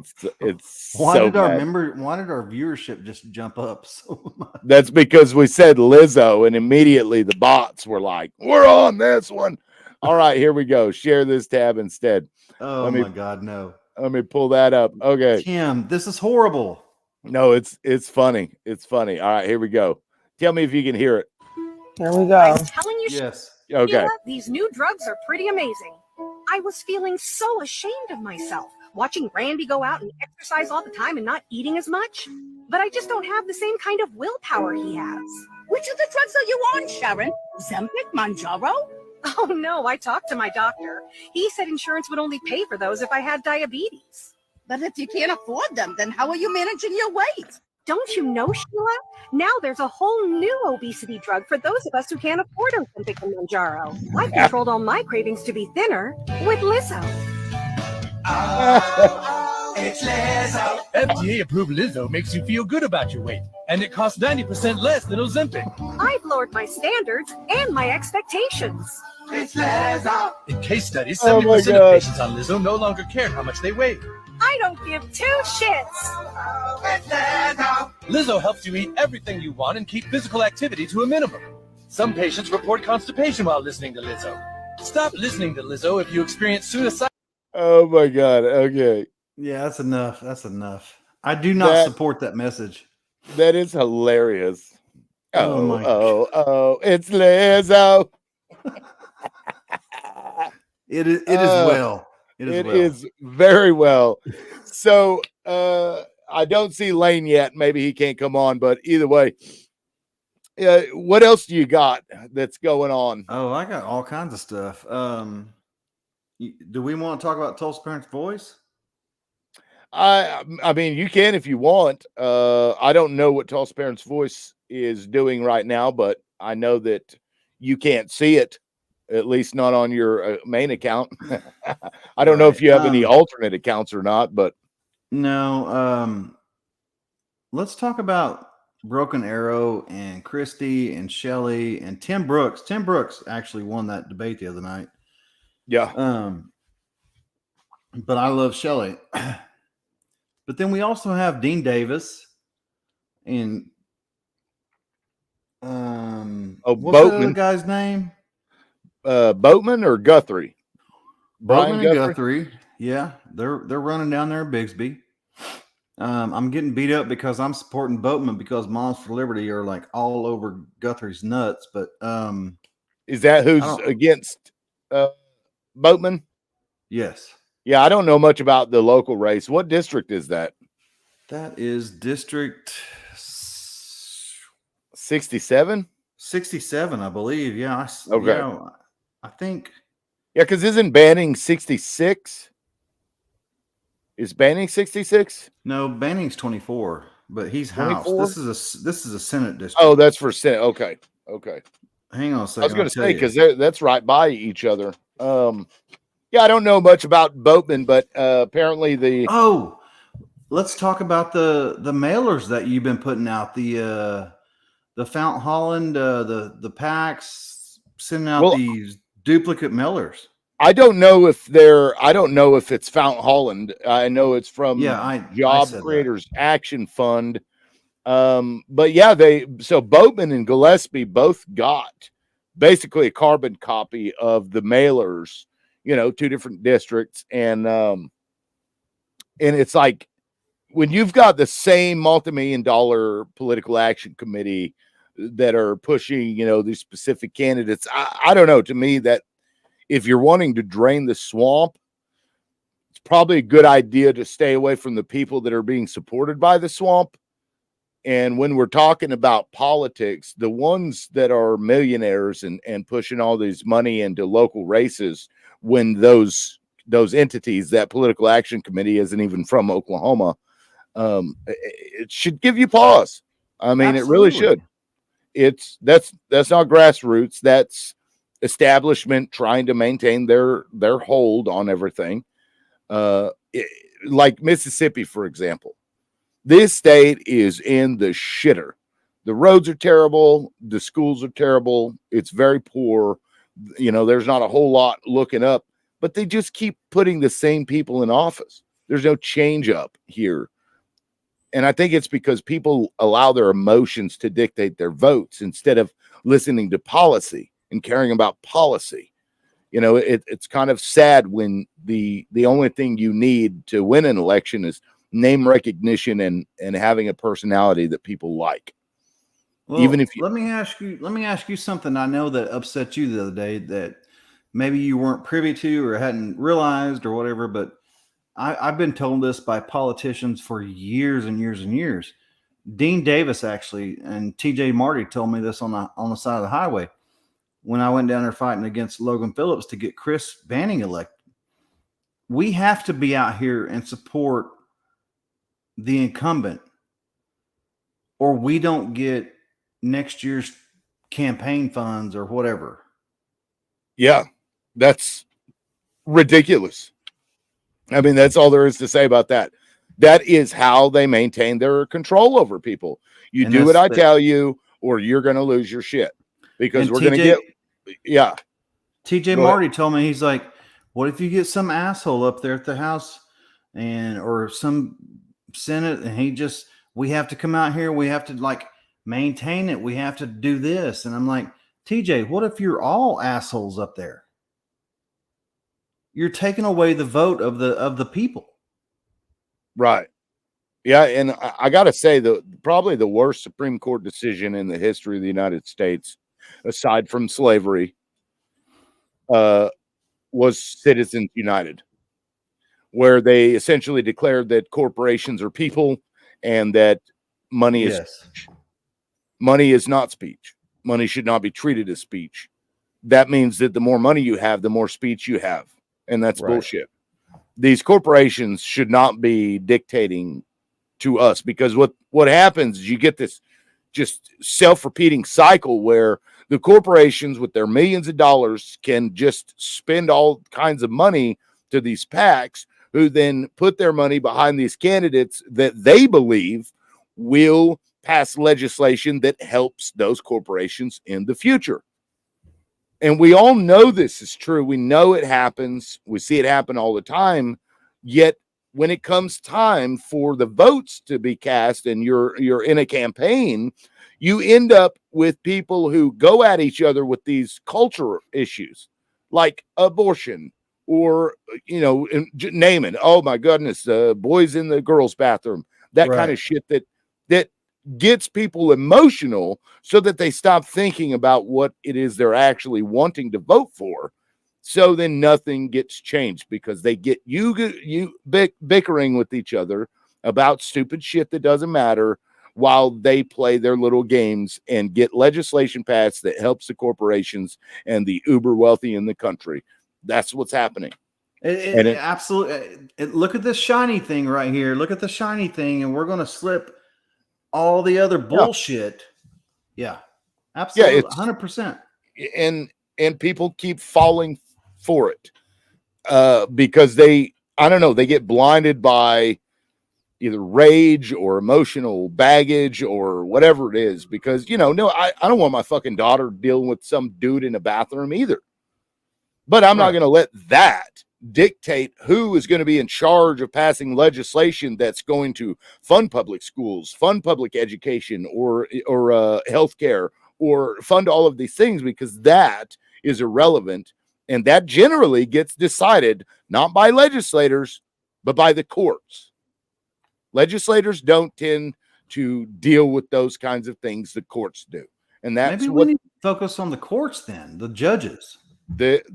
it's why did our viewership just jump up so much? That's because we said Lizzo, and immediately the bots were like, "We're on this one." All right, here we go. Share this tab instead. Oh my God, no. Let me pull that up. Okay. Tim, this is horrible. No, it's funny. It's funny. All right, here we go. Tell me if you can hear it. Here we go. I was telling you, yes. Okay. Sheila, these new drugs are pretty amazing. I was feeling so ashamed of myself, watching Randy go out and exercise all the time and not eating as much. But I just don't have the same kind of willpower he has. Which of the drugs are you on, Sharon? Zempic, Manjaro? Oh no, I talked to my doctor. He said insurance would only pay for those if I had diabetes. But if you can't afford them, then how are you managing your weight? Don't you know, Sheila? Now there's a whole new obesity drug for those of us who can't afford Ozempic and Manjaro. I controlled all my cravings to be thinner with Lizzo. It's Lizzo. FDA-approved Lizzo makes you feel good about your weight, and it costs 90% less than Ozempic. I've lowered my standards and my expectations. It's Lizzo. In case studies, Oh 70% my of God. patients on Lizzo no longer care how much they weigh. I don't give two shits. It's Lizzo. Lizzo helps you eat everything you want and keep physical activity to a minimum. Some patients report constipation while listening to Lizzo. Stop listening to Lizzo if you experience suicide. Oh my God. Okay. Yeah, that's enough. That's enough. I do not That- support that message. That is hilarious. Oh my It's Lizzo. It is Uh, well. It is well. very well. So I don't see Lane yet. Maybe he can't come on, but either way, what else do you got that's going on? Oh, I got all kinds of stuff. Do we want to talk about Tulsa Parents' Voice? I mean, you can if you want. I don't know what Tulsa Parents' Voice is doing right now, but I know that you can't see it, at least not on your main account. I don't know if you have any alternate accounts or not, but no. Let's talk about Broken Arrow and Christy and Shelley and Tim Brooks. Tim Brooks actually won that debate the other night. yeah. But I love Shelley. But then we also have Dean Davis and what's the other Boatman. guy's name? Boatman or Guthrie? Boatman Brian and Guthrie. Yeah, they're running down there in Bigsby. I'm getting beat up because I'm supporting Boatman because Moms for Liberty are like all over Guthrie's nuts. But Is that who's against Boatman? yes. Yeah, I don't know much about the local race. What district is that? That is District 67? 67, I believe. Yeah. Okay. Yeah, I think. Yeah, because isn't Banning 66? Is Banning 66? No, Banning's 24, but he's House. 24? This is a Senate district. Oh, that's for Senate. Okay. Okay. Hang on a second. I was going to I'll say, tell you. because that's right by each other. Yeah, I don't know much about Boatman, but apparently Oh, let's talk about the mailers that you've been putting out. The Fountain Holland, the packs, sending out these duplicate mailers. I don't know if it's Fountain Holland. I know it's from Job Creators Action Fund. But yeah, so Boatman and Gillespie both got basically a carbon copy of the mailers, two different districts. And it's like when you've got the same multi-million-dollar political action committee that are pushing, these specific candidates, I don't know, to me that if you're wanting to drain the swamp, it's probably a good idea to stay away from the people that are being supported by the swamp. And when we're talking about politics, the ones that are millionaires and pushing all this money into local races, when those entities, that political action committee isn't even from Oklahoma, it should give you pause. I mean, It really should. That's not grassroots. That's establishment trying to maintain their hold on everything. Like Mississippi, for example. This state is in the shitter. The roads are terrible. The schools are terrible. It's very poor. There's not a whole lot looking up, but they just keep putting the same people in office. There's no change up here. And I think it's because people allow their emotions to dictate their votes instead of listening to policy and caring about policy. It's kind of sad when the only thing you need to win an election is name recognition and having a personality that people like. Well, even if let me ask you something I know that upset you the other day that maybe you weren't privy to or hadn't realized or whatever, but I've been told this by politicians for years and years and years. Dean Davis actually and TJ Marty told me this on the side of the highway. when I went down there fighting against Logan Phillips to get Chris Banning elected. We have to be out here and support the incumbent, or we don't get next year's campaign funds or whatever. Yeah, that's ridiculous. I mean, that's all there is to say about that. That is how they maintain their control over people. You And do what that's I tell you, or you're going to lose your shit, because And we're going to get, yeah. TJ Go Marty told me, he's like, what if you get some asshole up there at the House or some Senate, and we have to come out here, we have to like maintain it, we have to do this. And I'm like, TJ, what if you're all assholes up there? You're taking away the vote of the people. Right. Yeah, and I got to say, probably the worst Supreme Court decision in the history of the United States, aside from slavery, was Citizens United, where they essentially declared that corporations are people and that money is speech. Money is not speech. Money should not be treated as speech. That means that the more money you have, the more speech you have, and that's bullshit. These corporations should not be dictating to us, because what happens is you get this just self-repeating cycle where the corporations with their millions of dollars can just spend all kinds of money to these PACs, who then put their money behind these candidates that they believe will pass legislation that helps those corporations in the future. And we all know this is true. We know it happens. We see it happen all the time. Yet when it comes time for the votes to be cast and you're in a campaign, you end up with people who go at each other with these cultural issues like abortion, or, name it. Oh my goodness, boys in the girls' bathroom, that kind of shit that gets people emotional so that they stop thinking about what it is they're actually wanting to vote for. So then nothing gets changed, because they get you bickering with each other about stupid shit that doesn't matter, while they play their little games and get legislation passed that helps the corporations and the uber wealthy in the country. That's what's happening. Absolutely. Look at this shiny thing right here. Look at the shiny thing, and we're going to slip all the other bullshit. Yeah, absolutely. Yeah, 100%. And people keep falling for it because they get blinded by either rage or emotional baggage or whatever it is, because I don't want my fucking daughter dealing with some dude in a bathroom either, but I'm not going to let that dictate who is going to be in charge of passing legislation that's going to fund public schools, fund public education, or healthcare, or fund all of these things, because that is irrelevant. And that generally gets decided not by legislators, but by the courts. Legislators don't tend to deal with those kinds of things. The courts do. And that's maybe we need to focus on the courts then, the judges. That's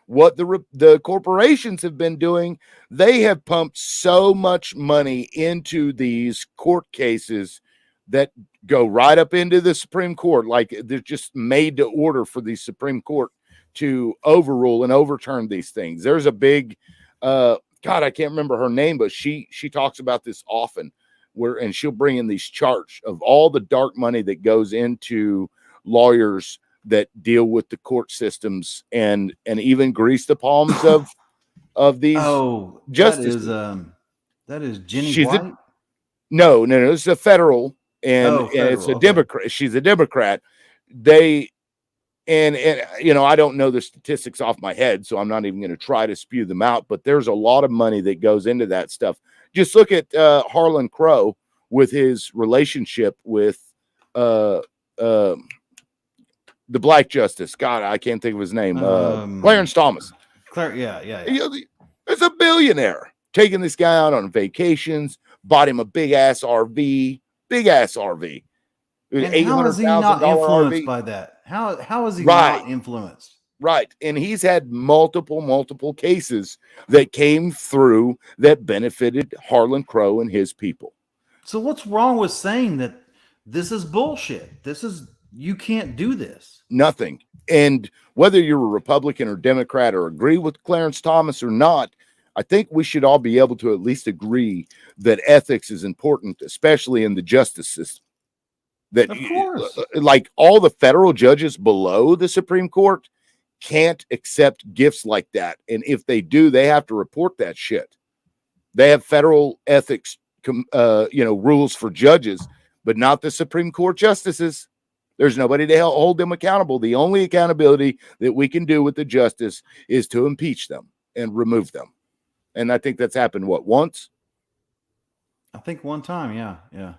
what the corporations have been doing. They have pumped so much money into these court cases that go right up into the Supreme Court. Like, they're just made to order for the Supreme Court to overrule and overturn these things. There's a big, God, I can't remember her name, but she talks about this often, and she'll bring in these charts of all the dark money that goes into lawyers that deal with the court systems, and even grease the palms of these. Oh, justices. That is Jenny White. No, it's a federal. And it's a Democrat. She's a Democrat. I don't know the statistics off my head, so I'm not even going to try to spew them out, but there's a lot of money that goes into that stuff. Just look at Harlan Crow with his relationship with the black justice. God, I can't think of his name. Clarence Thomas. Yeah. There's a billionaire taking this guy out on vacations, bought him a big ass RV. And how is he not influenced by that? How is he not influenced? Right. And he's had multiple cases that came through that benefited Harlan Crow and his people. So what's wrong with saying that this is bullshit? This is You can't do this. Nothing. And whether you're a Republican or Democrat or agree with Clarence Thomas or not, I think we should all be able to at least agree that ethics is important, especially in the justice system. That, Of course. like, all the federal judges below the Supreme Court can't accept gifts like that. And if they do, they have to report that shit. They have federal ethics, rules for judges, but not the Supreme Court justices. There's nobody to hold them accountable. The only accountability that we can do with the justice is to impeach them and remove them. And I think that's happened, once? I think one time, yeah.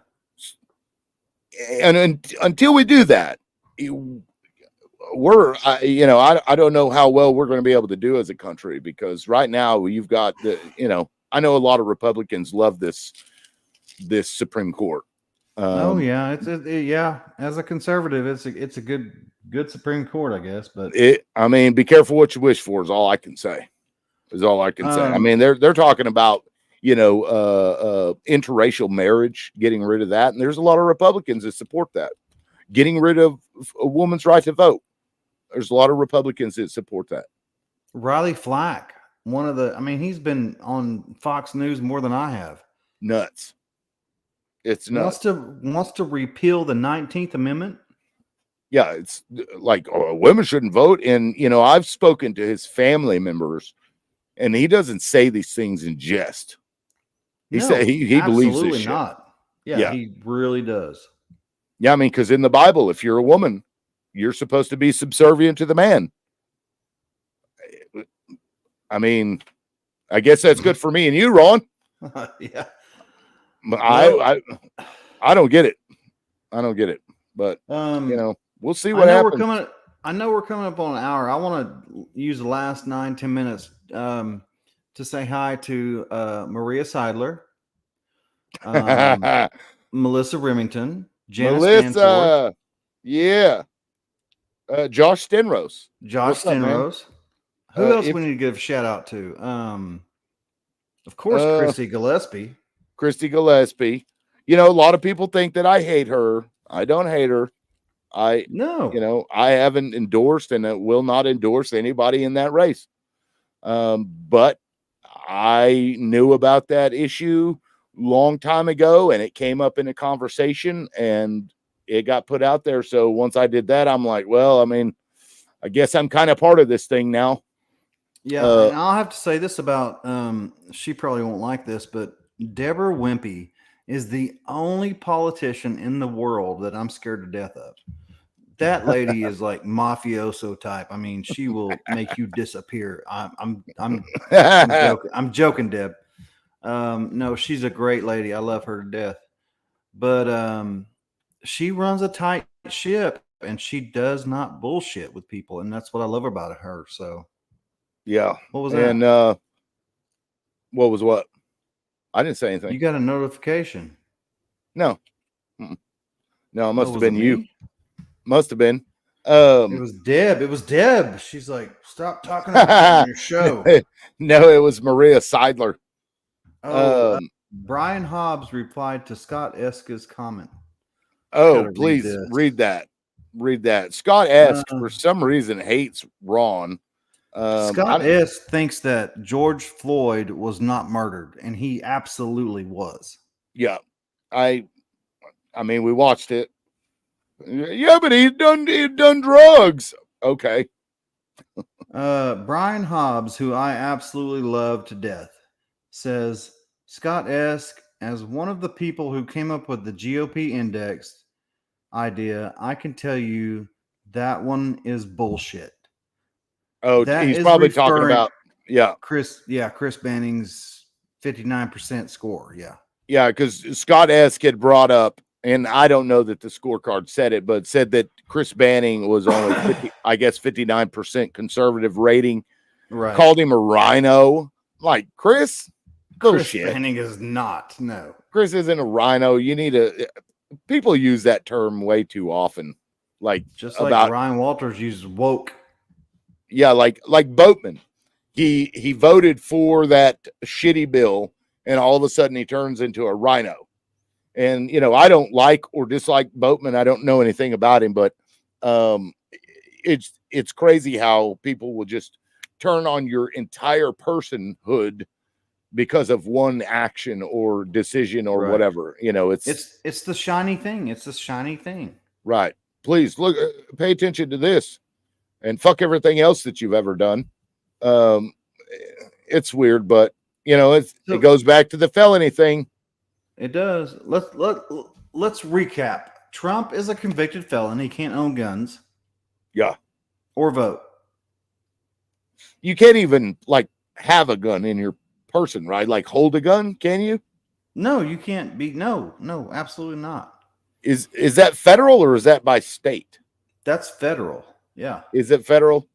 And until we do that, I don't know how well we're going to be able to do as a country, because right now you've got I know a lot of Republicans love this Supreme Court. Yeah. As a conservative, it's a good Supreme Court, I guess. But be careful what you wish for is all I can say. I mean, they're talking about interracial marriage, getting rid of that, and there's a lot of Republicans that support that. Getting rid of a woman's right to vote. There's a lot of Republicans that support that. Riley Flack, he's been on Fox News more than I have. Nuts. It's nuts. Wants to repeal the 19th Amendment. Yeah, it's like women shouldn't vote. And I've spoken to his family members, and he doesn't say these things in jest. He believes this shit. Not. Yeah, he really does. Yeah, because in the Bible, if you're a woman, you're supposed to be subservient to the man. I guess that's good for me and you, Ron. Yeah. But I don't get it. But we'll see what happens. I know we're coming up on an hour. I want to use the last 9-10 minutes to say hi to Maria Seidler, Melissa Remington, Janice Stanford. Yeah. Josh Stenrose. Who else we need to give a shout out to? Of course, Christy Gillespie. A lot of people think that I hate her. I don't hate her. I haven't endorsed and will not endorse anybody in that race. But I knew about that issue long time ago, and it came up in a conversation and it got put out there. So once I did that, I'm like, well, I guess I'm kind of part of this thing now. Yeah. And I'll have to say this about, she probably won't like this, but Deborah Wimpy is the only politician in the world that I'm scared to death of. That lady is like mafioso type. She will make you disappear. I'm joking. I'm joking, Deb. No, she's a great lady. I love her to death. But she runs a tight ship, and she does not bullshit with people, and that's what I love about her. So, yeah. What was that? And what was what? I didn't say anything. You got a notification? No. No, it must have been you. Me? Must have been. It was Deb. She's like, stop talking about your show. No, it was Maria Seidler. Brian Hobbs replied to Scott Eska's comment. Please read that. Scott Esk, for some reason, hates Ron. Scott Esk thinks that George Floyd was not murdered, and he absolutely was. Yeah. I mean, we watched it. Yeah, but he'd done drugs. Okay. Brian Hobbs, who I absolutely love to death, says Scott Esk, as one of the people who came up with the GOP index idea, I can tell you that one is bullshit. Oh, he's probably talking about Chris Banning's 59% score. Yeah, because Scott Esk had brought up, and I don't know that the scorecard said it, but said that Chris Banning was only 59% conservative rating. Right. Called him a rhino. Like, Chris Banning is not. No. Chris isn't a rhino. People use that term way too often. Like, just like Ryan Walters uses woke. Yeah, like Boatman. He voted for that shitty bill, and all of a sudden he turns into a rhino. And, I don't like or dislike Boatman. I don't know anything about him, but Um, it's crazy how people will just turn on your entire personhood because of one action or decision or Right. whatever. You know, It's the shiny thing. It's the shiny thing. right. Please look, pay attention to this, and fuck everything else that you've ever done. Um, it's weird, but you know, it goes back to the felony thing. It does. Let's recap. Trump is a convicted felon. He can't own guns. Yeah. Or vote. You can't even like have a gun in your person, right? Like hold a gun, can you? No, you can't be. No, absolutely not. Is that federal or is that by state? That's federal. Yeah. Is it federal?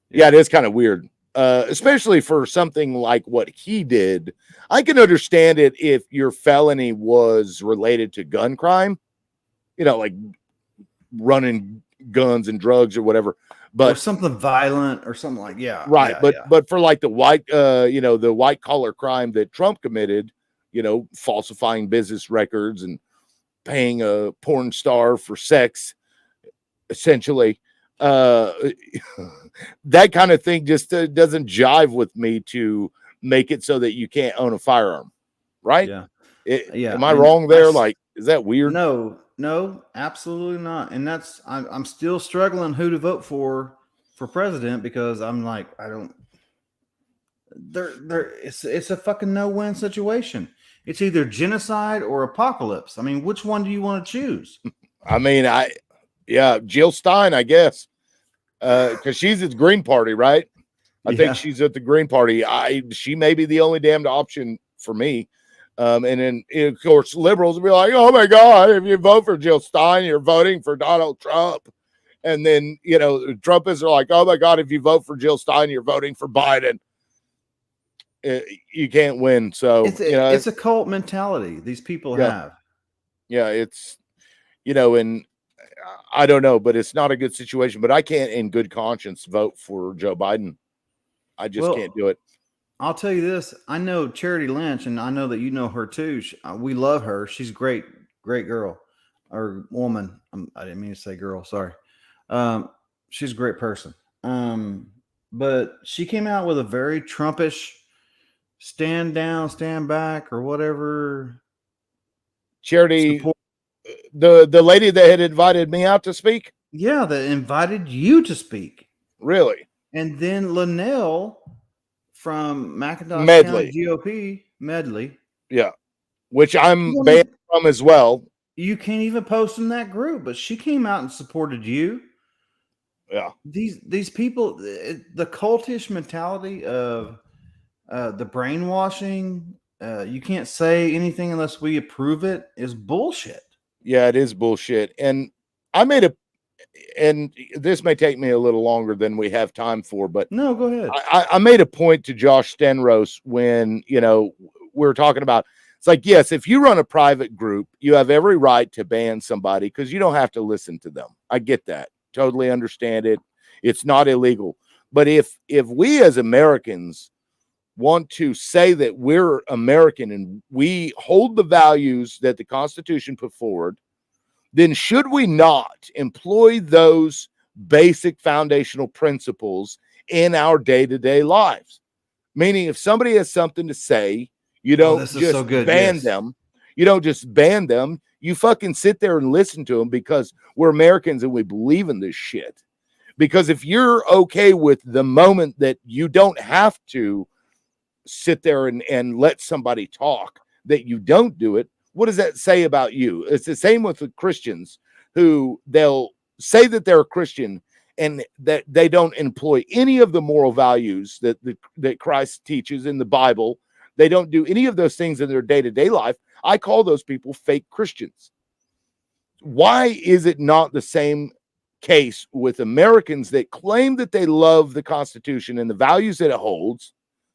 Yeah, it is kind of weird. Especially for something like what he did. I can understand it if your felony was related to gun crime, you know, like running guns and drugs or whatever. But or something violent or something like right. Yeah, but for like the white the white collar crime that Trump committed, you know, falsifying business records and paying a porn star for sex, essentially. That kind of thing just doesn't jive with me to make it so that you can't own a firearm, right? Yeah. Am I wrong there? Like, is that weird? No, absolutely not. And that's I'm still struggling who to vote for president, because I'm like, I don't. It's a fucking no-win situation. It's either genocide or apocalypse. I mean, which one do you want to choose? I mean, Jill Stein, I guess, because she's at the Green Party, right? I think she's at the Green Party. She may be the only damned option for me. And then, of course, liberals will be like, oh my God, if you vote for Jill Stein, you're voting for Donald Trump. And then, you know, Trumpists are like, oh my God, if you vote for Jill Stein, you're voting for Biden. You can't win. So, it's a cult mentality these people have. Yeah, it's, you know, and I don't know, but it's not a good situation. But I can't, in good conscience, vote for Joe Biden. I just can't do it. I'll tell you this. I know Charity Lynch, and I know that you know her too. We love her. She's great girl or woman. I didn't mean to say girl. Sorry. She's a great person. But she came out with a very Trumpish stand down, stand back, or whatever. Charity, the lady that had invited me out to speak? Yeah, that invited you to speak. Really? And then Linnell from McIntosh Medley. County GOP, Medley. Yeah, which I'm banned from as well. You can't even post in that group, but she came out and supported you. Yeah. These people, the cultish mentality of the brainwashing, you can't say anything unless we approve it, is bullshit. Yeah, it is bullshit. And and this may take me a little longer than we have time for, but no, go ahead. I made a point to Josh Stenros when, you know, we were talking about, it's like, yes, if you run a private group, you have every right to ban somebody because you don't have to listen to them. I get that. Totally understand it. It's not illegal. But if we as Americans want to say that we're American and we hold the values that the Constitution put forward, then should we not employ those basic foundational principles in our day-to-day lives? Meaning, if somebody has something to say, you don't ban them. You don't just ban them. You fucking sit there and listen to them because we're Americans and we believe in this shit. Because if you're okay with the moment that you don't have to sit there and let somebody talk, that you don't do it, what does that say about you? It's the same with the Christians who they'll say that they're a Christian and that they don't employ any of the moral values that Christ teaches in the Bible. They don't do any of those things in their day-to-day life. I call those people fake Christians. Why is it not the same case with Americans that claim that they love the Constitution and the values that it holds,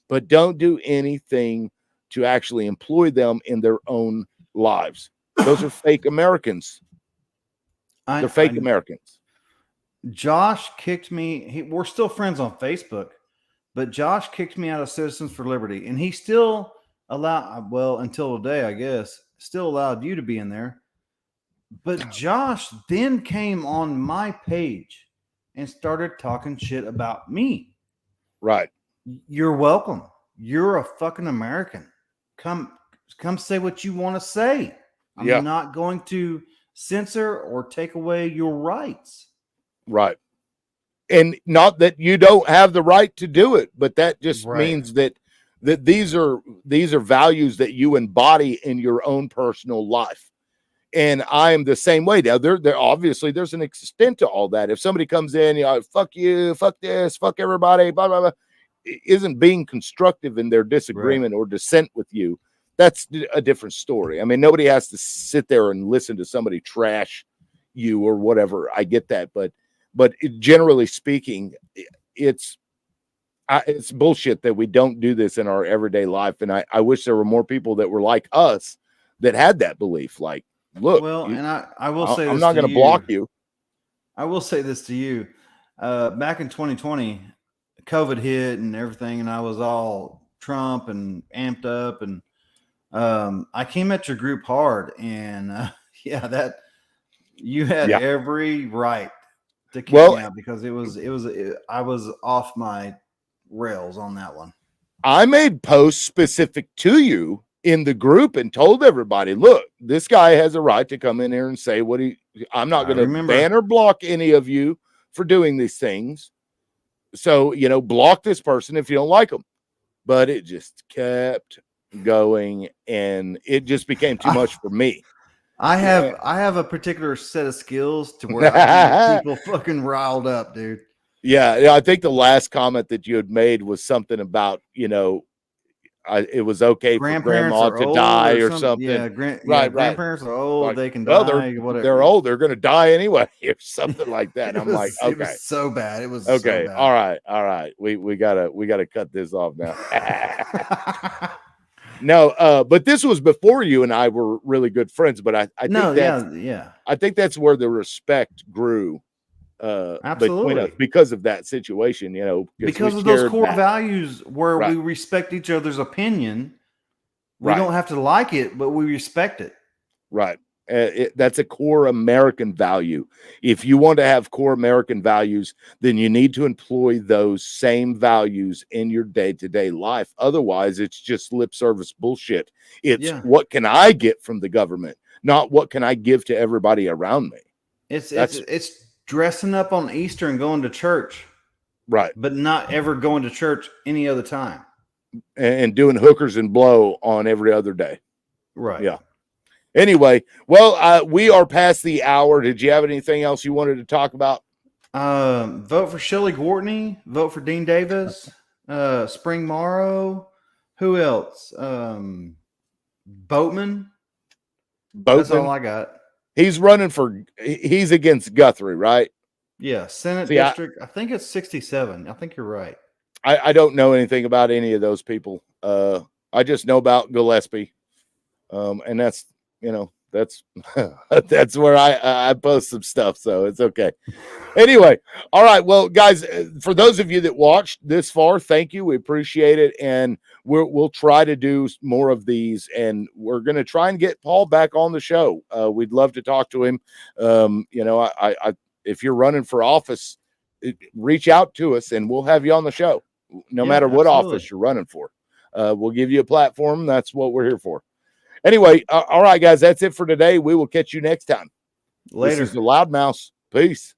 but don't do anything to actually employ them in their own lives? Those are fake Americans. They're fake Americans. Josh kicked me. We're still friends on Facebook, but Josh kicked me out of Citizens for Liberty, and he still allowed, well, until today, I guess, still allowed you to be in there. But Josh then came on my page and started talking shit about me. Right. You're welcome. You're a fucking American. Come say what you want to say. I'm Yeah. not going to censor or take away your rights. Right. And not that you don't have the right to do it, but that just means that these are values that you embody in your own personal life. And I am the same way. Now, there obviously there's an extent to all that. If somebody comes in, you know, fuck you, fuck this, fuck everybody, blah blah blah, isn't being constructive in their disagreement or dissent with you, that's a different story. I mean, nobody has to sit there and listen to somebody trash you or whatever. I get that, but generally speaking, it's bullshit that we don't do this in our everyday life. And I wish there were more people that were like us that had that belief. Like, look, and I will say, I'm not going to block you. I will say this to you. Back in 2020, COVID hit and everything, and I was all Trump and amped up, and I came at your group hard, and that you had every right to kick me out because I was off my rails on that one. I made posts specific to you in the group and told everybody, look, this guy has a right to come in here and say what I'm not going to ban or block any of you for doing these things. So, you know, block this person if you don't like them. But it just kept going and it just became too much for me. I have a particular set of skills to where I get people fucking riled up, dude. Yeah, I think the last comment that you had made was something about, you know, it was okay for grandma to die or something. Yeah, grandparents are old, like, they can die. Whatever. They're old, they're going to die anyway, or something like that. I'm like, okay, it was so bad. It was okay. So bad. All right. We gotta cut this off now. No, but this was before you and I were really good friends. But I think that's where the respect grew. Between us because of that situation, you know, because of those core values where we respect each other's opinion. We don't have to like it, but we respect it. Right. That's a core American value. If you want to have core American values, then you need to employ those same values in your day-to-day life. Otherwise, it's just lip service bullshit. It's what can I get from the government, not what can I give to everybody around me. It's dressing up on Easter and going to church, right? But not ever going to church any other time, and doing hookers and blow on every other day, right? Yeah. Anyway, well, we are past the hour. Did you have anything else you wanted to talk about? Vote for Shelley Gortney. Vote for Dean Davis. Spring Morrow. Who else? Boatman. That's all I got. He's he's against Guthrie, right? Yeah, Senate District. I think it's 67. I think you're right. I don't know anything about any of those people. I just know about Gillespie. And that's, you know, that's that's where I post some stuff, so it's okay. Anyway, all right. Well, guys, for those of you that watched this far, thank you. We appreciate it, and we'll try to do more of these, and we're going to try and get Paul back on the show. We'd love to talk to him. You know, I if you're running for office, reach out to us, and we'll have you on the show, no matter what office you're running for. We'll give you a platform. That's what we're here for. Anyway, all right, guys, that's it for today. We will catch you next time. Later. This is the Loudmouse. Peace.